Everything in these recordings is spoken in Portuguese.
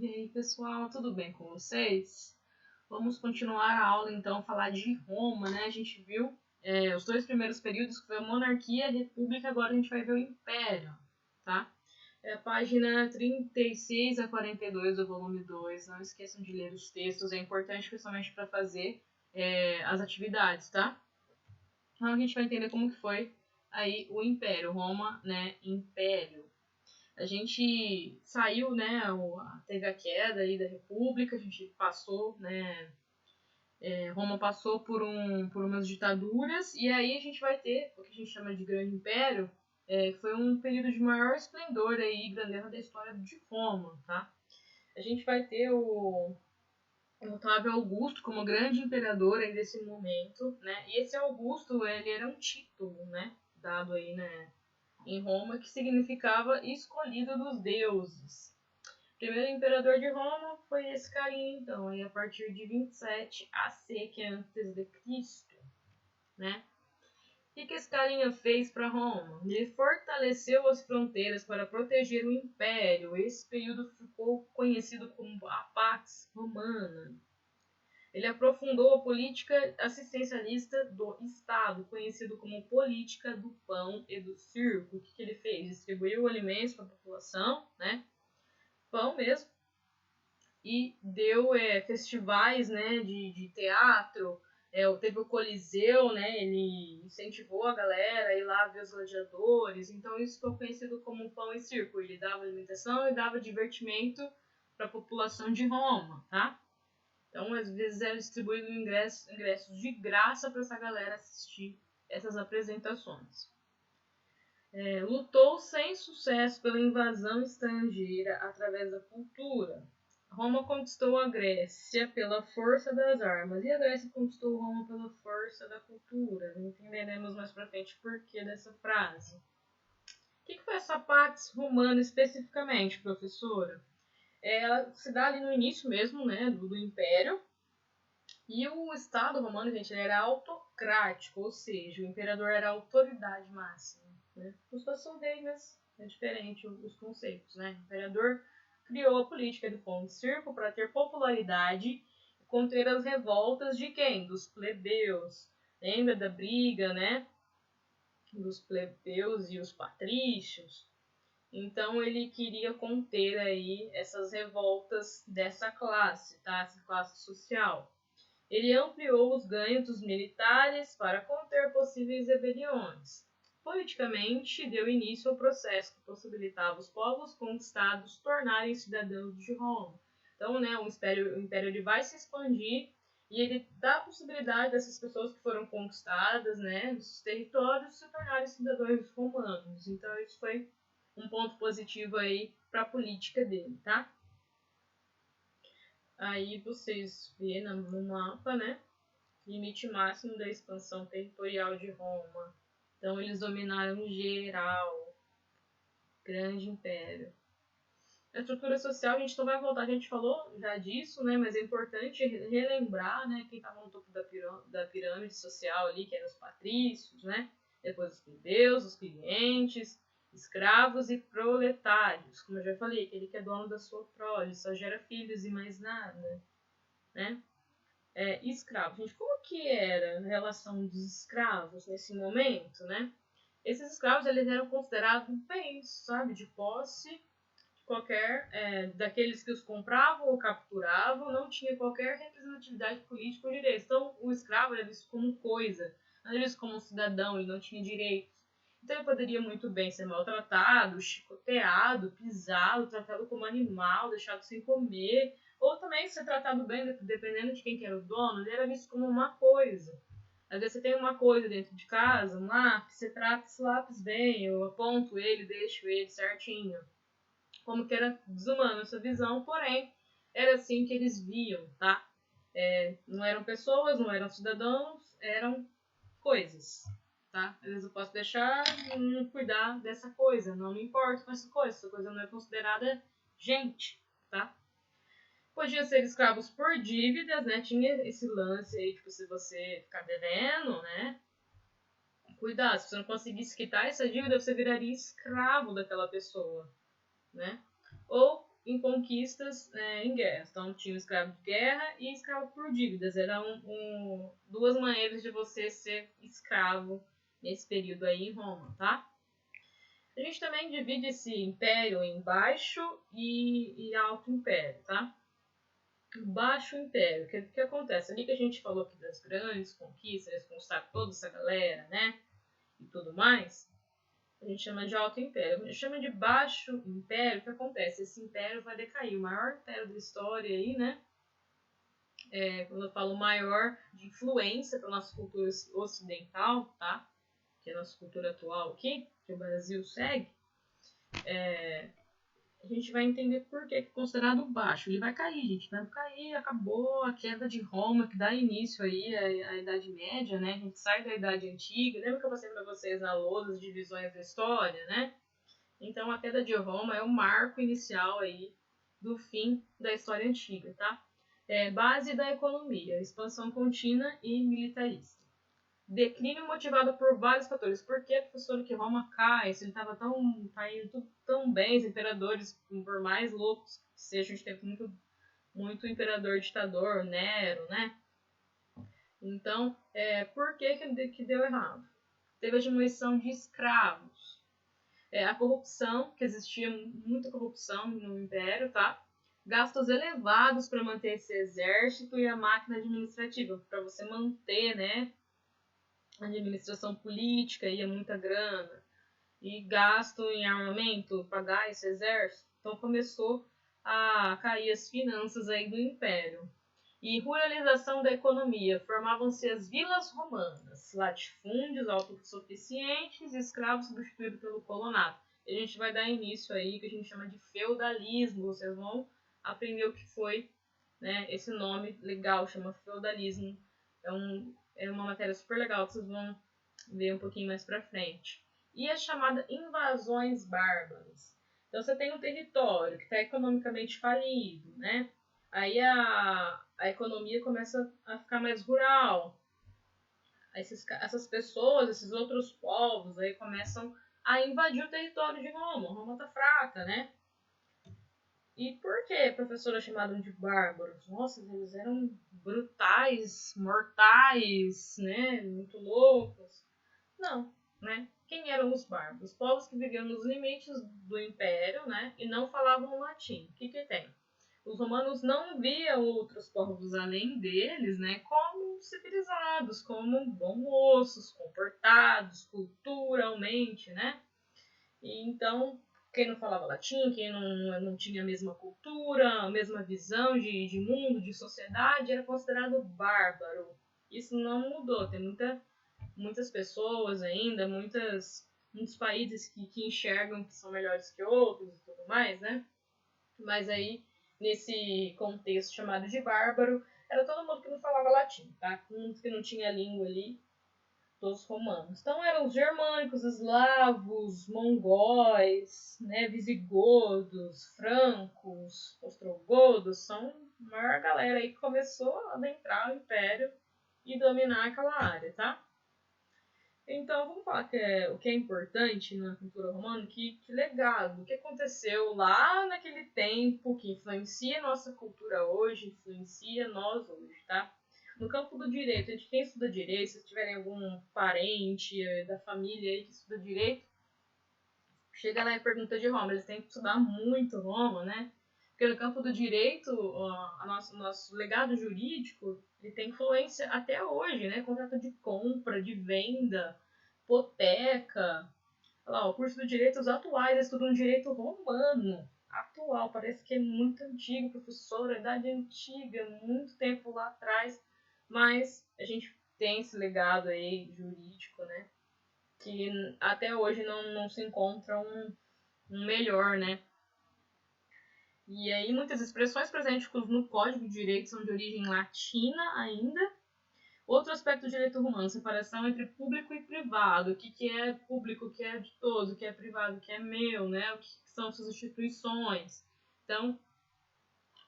E aí, pessoal, tudo bem com vocês? Vamos continuar a aula, então, falar de Roma, né? A gente viu os dois primeiros períodos, que foi a monarquia e a república, agora a gente vai ver o império, tá? É a página 36 a 42 do volume 2. Não esqueçam de ler os textos, é importante principalmente para fazer as atividades, tá? Então a gente vai entender como que foi aí o império, Roma, né? Império. A gente saiu, né, teve a queda aí da República, a gente passou, né, Roma passou por umas ditaduras, e aí a gente vai ter o que a gente chama de Grande Império, que foi um período de maior esplendor aí, e grandeza da história de Roma, tá? A gente vai ter o Otávio Augusto como grande imperador aí desse momento, né, e esse Augusto, ele era um título, né, dado aí, né, em Roma, que significava escolhido dos deuses. O primeiro imperador de Roma foi esse carinha, então, aí a partir de 27 AC, que é antes de Cristo, né? O que esse carinha fez para Roma? Ele fortaleceu as fronteiras para proteger o império. Esse período ficou conhecido como a Pax Romana. Ele aprofundou a política assistencialista do Estado, conhecido como política do pão e do circo. O que ele fez? Distribuiu alimentos para a população, né? Pão mesmo. E deu festivais, né, de teatro. Teve o Coliseu, né? Ele incentivou a galera a ir lá ver os gladiadores. Então isso ficou conhecido como pão e circo. Ele dava alimentação e dava divertimento para a população de Roma, tá? Então, às vezes, era distribuído ingressos de graça para essa galera assistir essas apresentações. Lutou sem sucesso pela invasão estrangeira através da cultura. Roma conquistou a Grécia pela força das armas e a Grécia conquistou Roma pela força da cultura. Entenderemos mais pra frente o porquê dessa frase. O que foi essa Pax Romana especificamente, professora? Ela se dá ali no início mesmo, né, do Império. E o Estado romano, gente, ele era autocrático, ou seja, o imperador era a autoridade máxima. Né? Como se fosse um rei, mas é diferente os conceitos. Né? O imperador criou a política do pão de circo para ter popularidade e conter as revoltas de quem? Dos plebeus. Lembra da briga, né? Dos plebeus e os patrícios? Então ele queria conter aí essas revoltas dessa classe, tá? Essa classe social. Ele ampliou os ganhos dos militares para conter possíveis rebeliões. Politicamente, deu início ao processo que possibilitava os povos conquistados tornarem cidadãos de Roma. Então, né, o império ele vai se expandir e ele dá a possibilidade dessas pessoas que foram conquistadas, né, nos territórios, se tornarem cidadãos romanos. Então, isso foi um ponto positivo aí para a política dele, tá? Aí vocês vêem no mapa, né? Limite máximo da expansão territorial de Roma. Então eles dominaram geral. Grande império. A estrutura social, a gente não vai voltar, a gente falou já disso, né? Mas é importante relembrar, né? Quem estava no topo da pirâmide social ali, que eram os patrícios, né? Depois os plebeus, os clientes, escravos e proletários. Como eu já falei, aquele que é dono da sua prole, só gera filhos e mais nada, né? Escravos. Gente, como que era a relação dos escravos nesse momento, né? Esses escravos, eles eram considerados bens, sabe? De posse de qualquer, daqueles que os compravam ou capturavam, não tinha qualquer representatividade política ou direito. Então, o escravo era visto como coisa, não era visto como um cidadão, ele não tinha direitos. Então, ele poderia muito bem ser maltratado, chicoteado, pisado, tratado como animal, deixado sem comer, ou também ser tratado bem, dependendo de quem que era o dono, ele era visto como uma coisa. Às vezes você tem uma coisa dentro de casa, um lápis, você trata esse lápis bem, eu aponto ele, deixo ele certinho. Como que era desumano essa visão, porém, era assim que eles viam, tá? Não eram pessoas, não eram cidadãos, eram coisas, tá? Às vezes eu posso deixar cuidar dessa coisa, não me importo com essa coisa não é considerada gente, tá? Podia ser escravos por dívidas, né? Tinha esse lance aí, tipo, se você ficar devendo, né? Cuidado, se você não conseguisse quitar essa dívida, você viraria escravo daquela pessoa, né? Ou em conquistas, em guerras. Então, tinha o escravo de guerra e escravo por dívidas. Eram duas maneiras de você ser escravo nesse período aí em Roma, tá? A gente também divide esse império em baixo e alto império, tá? Baixo império, o que acontece? Ali que a gente falou aqui das grandes conquistas, eles conquistaram toda essa galera, né? E tudo mais, a gente chama de alto império. A gente chama de baixo império, o que acontece? Esse império vai decair. O maior império da história aí, né? Quando eu falo maior de influência para nossa cultura ocidental, tá? Que é a nossa cultura atual aqui, que o Brasil segue, a gente vai entender por que é considerado baixo. Ele vai cair, gente. Vai cair, acabou a queda de Roma, que dá início aí à Idade Média, né? A gente sai da Idade Antiga. Lembra que eu passei para vocês na lousa as divisões da história, né? Então, a queda de Roma é o marco inicial aí do fim da história antiga, tá? Base da economia, expansão contínua e militarista. Declínio motivado por vários fatores. Por que, professor, que Roma cai? Se ele estava tá indo tudo tão bem, os imperadores, por mais loucos que sejam, a gente teve muito imperador ditador, Nero, né? Então, por que deu errado? Teve a diminuição de escravos. A corrupção, que existia muita corrupção no Império, tá? Gastos elevados para manter esse exército e a máquina administrativa, para você manter, né? A administração política ia muita grana. E gasto em armamento, pagar esse exército. Então começou a cair as finanças aí do Império. E ruralização da economia. Formavam-se as vilas romanas, latifúndios autossuficientes, escravos substituídos pelo colonado. E a gente vai dar início aí, que a gente chama de feudalismo. Vocês vão aprender o que foi, né, esse nome legal, chama feudalismo. É uma matéria super legal que vocês vão ver um pouquinho mais pra frente. E as chamadas invasões bárbaras. Então você tem um território que está economicamente falido, né? Aí a economia começa a ficar mais rural. Essas pessoas, esses outros povos aí começam a invadir o território de Roma. Roma tá fraca, né? E por que a professora chamaram de bárbaros? Nossa, eles eram brutais, mortais, né? Muito loucos. Não, né? Quem eram os bárbaros? Povos que viviam nos limites do império, né? E não falavam latim. O que tem? Os romanos não viam outros povos além deles, né? Como civilizados, como bons moços, comportados, culturalmente, né? E então, quem não falava latim, quem não tinha a mesma cultura, a mesma visão de mundo, de sociedade, era considerado bárbaro. Isso não mudou. Tem muitas pessoas ainda, muitos países que enxergam que são melhores que outros e tudo mais, né? Mas aí, nesse contexto chamado de bárbaro, era todo mundo que não falava latim, tá? Todo mundo que não tinha língua ali dos romanos. Então eram os germânicos, eslavos, mongóis, né, visigodos, francos, ostrogodos, são a maior galera aí que começou a adentrar o império e dominar aquela área, tá? Então vamos falar o que é importante na cultura romana, que legado, o que aconteceu lá naquele tempo que influencia nossa cultura hoje, influencia nós hoje, tá? No campo do direito, de quem estuda direito, se tiverem algum parente da família aí que estuda direito, chega lá e pergunta de Roma. Eles têm que estudar muito Roma, né? Porque no campo do direito, nosso legado jurídico, ele tem influência até hoje, né? Contrato de compra, de venda, hipoteca. Olha lá, o curso do direito, os atuais estudam direito romano. Atual, parece que é muito antigo, professor, idade antiga, muito tempo lá atrás. Mas a gente tem esse legado aí jurídico, né? Que até hoje não se encontra um melhor, né? E aí muitas expressões presentes no Código de Direito são de origem latina ainda. Outro aspecto do direito romano, separação entre público e privado. O que é público, o que é de todos, o que é privado, o que é meu, né? O que são suas instituições. Então,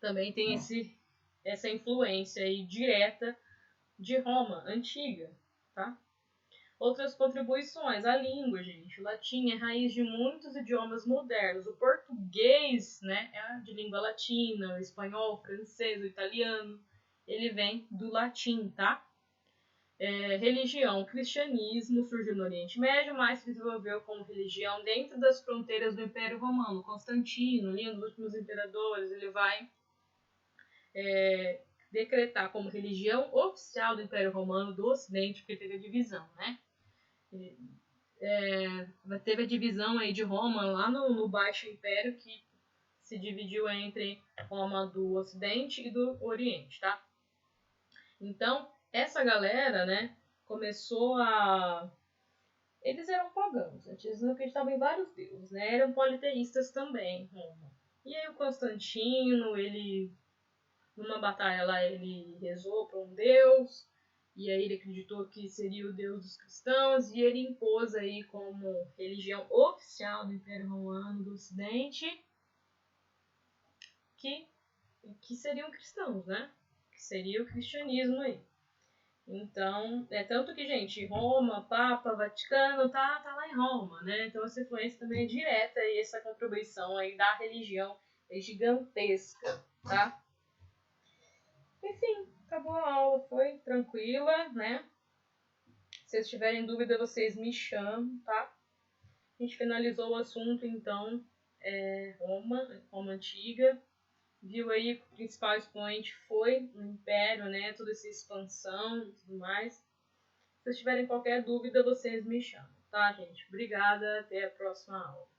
também tem essa influência aí direta de Roma, antiga, tá? Outras contribuições, a língua, gente. O latim é raiz de muitos idiomas modernos. O português, né, é de língua latina, o espanhol, o francês, o italiano, ele vem do latim, tá? Religião, o cristianismo surgiu no Oriente Médio, mas se desenvolveu como religião dentro das fronteiras do Império Romano. Constantino, ali, um dos últimos imperadores, ele vai decretar como religião oficial do Império Romano do Ocidente, porque teve a divisão, né? Teve a divisão aí de Roma lá no Baixo Império, que se dividiu entre Roma do Ocidente e do Oriente, tá? Então, essa galera, né, começou a... Eles eram pagãos, eles não acreditavam em vários deuses, né? Eram politeístas também, Roma. E aí o Constantino, ele... Numa batalha lá, ele rezou para um deus, e aí ele acreditou que seria o deus dos cristãos, e ele impôs aí como religião oficial do Império Romano do Ocidente que seriam cristãos, né? Que seria o cristianismo aí. Então, tanto que, gente, Roma, Papa, Vaticano, tá lá em Roma, né? Então essa influência também é direta e essa contribuição aí da religião é gigantesca, tá? Enfim, acabou a aula, foi tranquila, né? Se vocês tiverem dúvida, vocês me chamam, tá? A gente finalizou o assunto, então, Roma Antiga. Viu aí que o principal expoente foi o Império, né? Toda essa expansão e tudo mais. Se vocês tiverem qualquer dúvida, vocês me chamam, tá, gente? Obrigada, até a próxima aula.